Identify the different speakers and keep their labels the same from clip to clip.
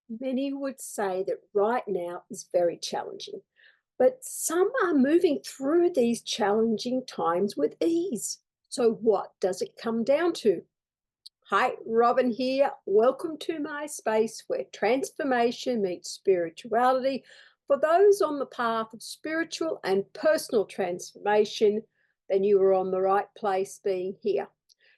Speaker 1: Many would say that right now is very challenging, but some are moving through these challenging times with ease. So, what does it come down to? Hi, Robin here. Welcome to my space where transformation meets spirituality. For those on the path of spiritual and personal transformation, then you are on the right place being here.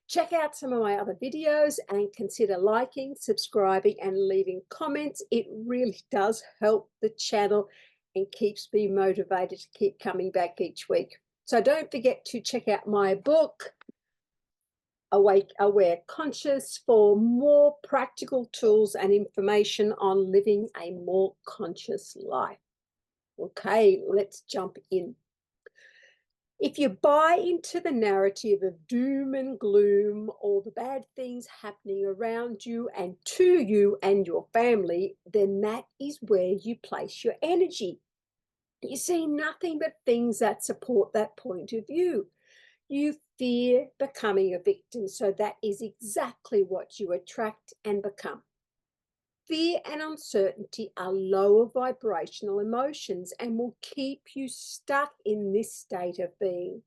Speaker 1: Check out some of my other videos and consider liking, subscribing, and leaving comments. It really does help the channel and keeps me motivated to keep coming back each week. So don't forget to check out my book, Awake, Aware, Conscious, for more practical tools and information on living a more conscious life. Okay, let's jump in. If you buy into the narrative of doom and gloom, all the bad things happening around you and to you and your family, then that is where you place your energy. You see nothing but things that support that point of view. You fear becoming a victim, so that is exactly what you attract and become. Fear and uncertainty are lower vibrational emotions and will keep you stuck in this state of being.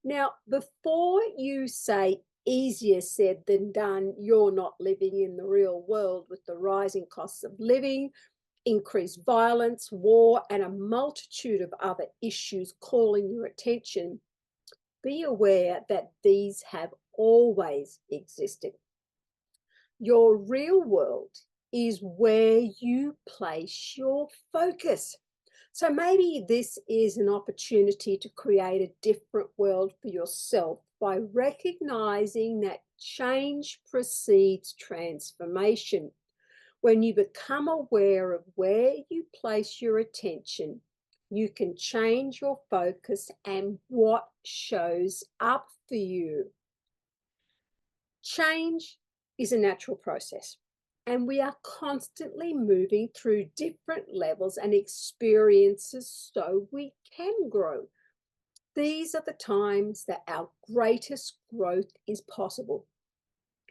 Speaker 1: Now, before you say easier said than done, you're not living in the real world with the rising costs of living, increased violence, war, and a multitude of other issues calling your attention. Be aware that these have always existed. Your real world is where you place your focus. So maybe this is an opportunity to create a different world for yourself by recognizing that change precedes transformation. When you become aware of where you place your attention, you can change your focus and what shows up for you. Change is a natural process, and we are constantly moving through different levels and experiences so we can grow. These are the times that our greatest growth is possible.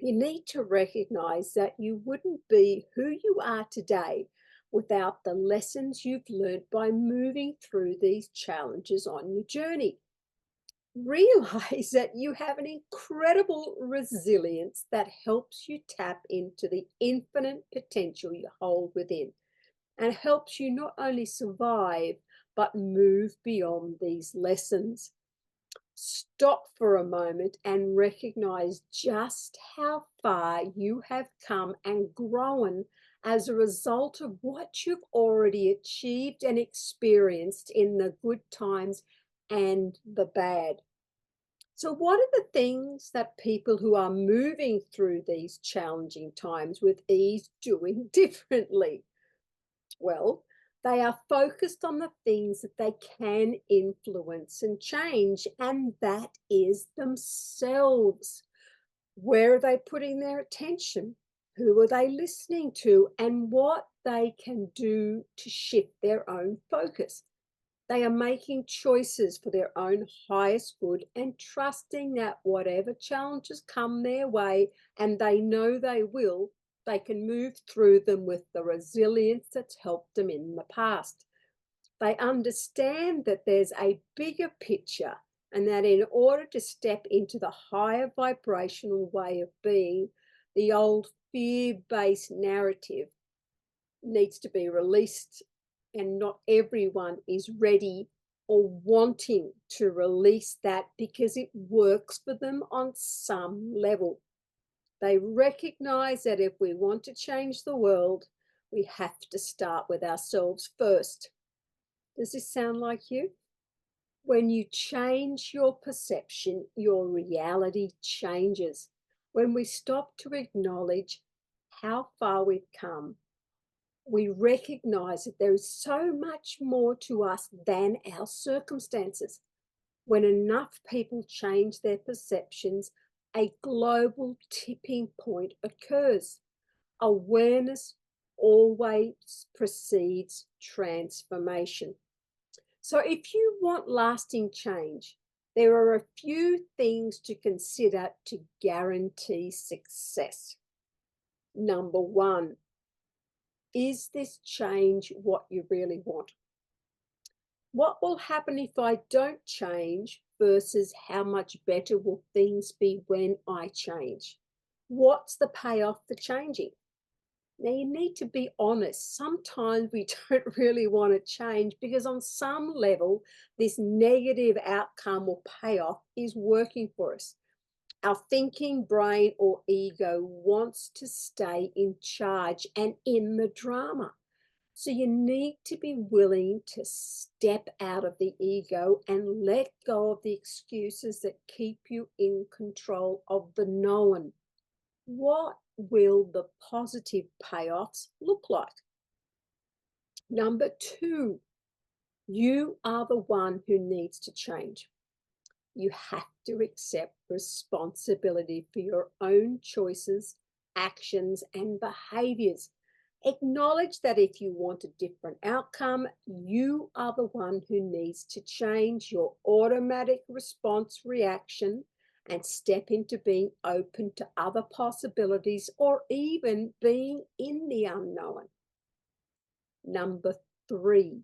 Speaker 1: You need to recognize that you wouldn't be who you are today without the lessons you've learned by moving through these challenges on your journey. Realize that you have an incredible resilience that helps you tap into the infinite potential you hold within and helps you not only survive but move beyond these lessons. Stop for a moment and recognize just how far you have come and grown as a result of what you've already achieved and experienced in the good times and the bad. So, what are the things that people who are moving through these challenging times with ease doing differently? Well, they are focused on the things that they can influence and change, and that is themselves. Where are they putting their attention? Who are they listening to? And what they can do to shift their own focus. They are making choices for their own highest good and trusting that whatever challenges come their way, and they know they will, they can move through them with the resilience that's helped them in the past. They understand that there's a bigger picture and that in order to step into the higher vibrational way of being, the old fear-based narrative needs to be released, and not everyone is ready or wanting to release that because it works for them on some level. They recognize that if we want to change the world, we have to start with ourselves first. Does this sound like you? When you change your perception, your reality changes. When we stop to acknowledge how far we've come, we recognize that there is so much more to us than our circumstances. When enough people change their perceptions, a global tipping point occurs. Awareness always precedes transformation. So, if you want lasting change, there are a few things to consider to guarantee success. Number one, Is this change what you really want? What will happen if I don't change versus how much better will things be when I change? What's the payoff for changing? Now, you need to be honest. Sometimes we don't really want to change because, on some level, this negative outcome or payoff is working for us. Our thinking brain or ego wants to stay in charge and in the drama. So you need to be willing to step out of the ego and let go of the excuses that keep you in control of the known. What will the positive payoffs look like? Number two, you are the one who needs to change. You have to accept responsibility for your own choices, actions, and behaviors. Acknowledge that if you want a different outcome, you are the one who needs to change your automatic response reaction and step into being open to other possibilities or even being in the unknown. Number three,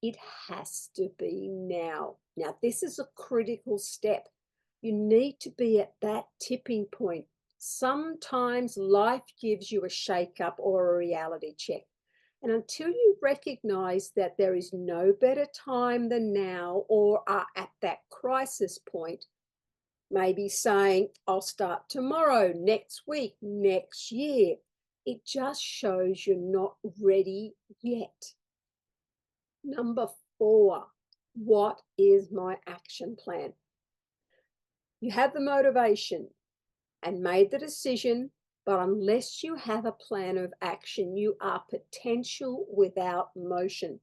Speaker 1: it has to be now. Now, this is a critical step. You need to be at that tipping point. Sometimes life gives you a shake-up or a reality check. And until you recognize that there is no better time than now or are at that crisis point, maybe saying, I'll start tomorrow, next week, next year, it just shows you're not ready yet. Number four, what is my action plan? You have the motivation and made the decision, but unless you have a plan of action, you are potential without motion.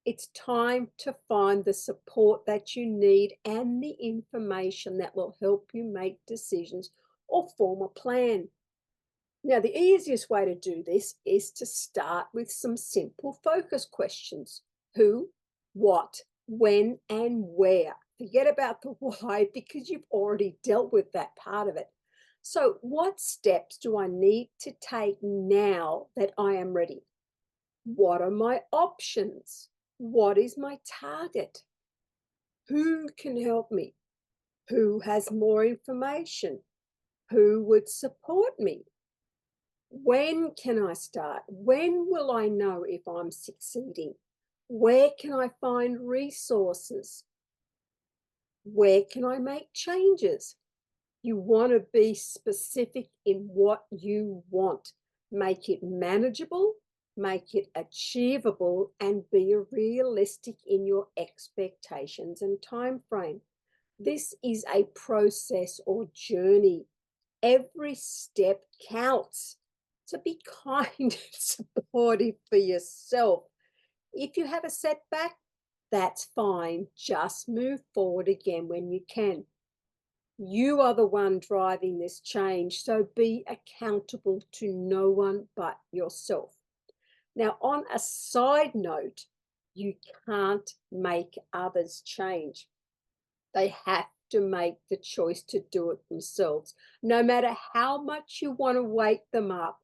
Speaker 1: It's time to find the support that you need and the information that will help you make decisions or form a plan. Now, the easiest way to do this is to start with some simple focus questions. Who, what, when, and where. Forget about the why because you've already dealt with that part of it. So, what steps do I need to take now that I am ready? What are my options? What is my target? Who can help me? Who has more information? Who would support me? When can I start? When will I know if I'm succeeding? Where can I find resources? Where can I make changes? You want to be specific in what you want. Make it manageable, make it achievable, and be realistic in your expectations and time frame. This is a process or journey. Every step counts. So be kind and supportive for yourself. If you have a setback, that's fine. Just move forward again when you can. You are the one driving this change, so be accountable to no one but yourself. Now, on a side note, you can't make others change. They have to make the choice to do it themselves. No matter how much you want to wake them up,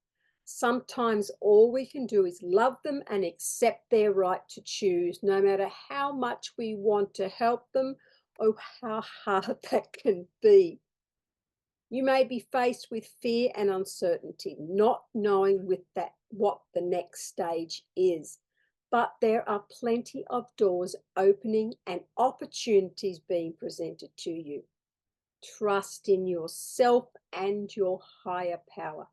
Speaker 1: sometimes all we can do is love them and accept their right to choose, no matter how much we want to help them or how hard that can be. You may be faced with fear and uncertainty, not knowing with that what the next stage is. But there are plenty of doors opening and opportunities being presented to you. Trust in yourself and your higher power.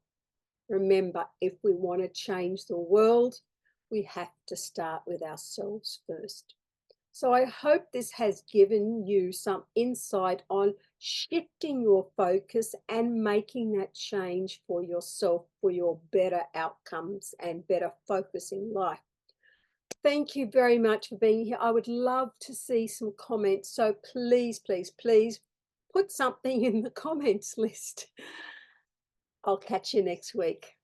Speaker 1: Remember, if we want to change the world, we have to start with ourselves first. So I hope this has given you some insight on shifting your focus and making that change for yourself for your better outcomes and better focus in life. Thank you very much for being here. I would love to see some comments. So please, please, please put something in the comments list. I'll catch you next week.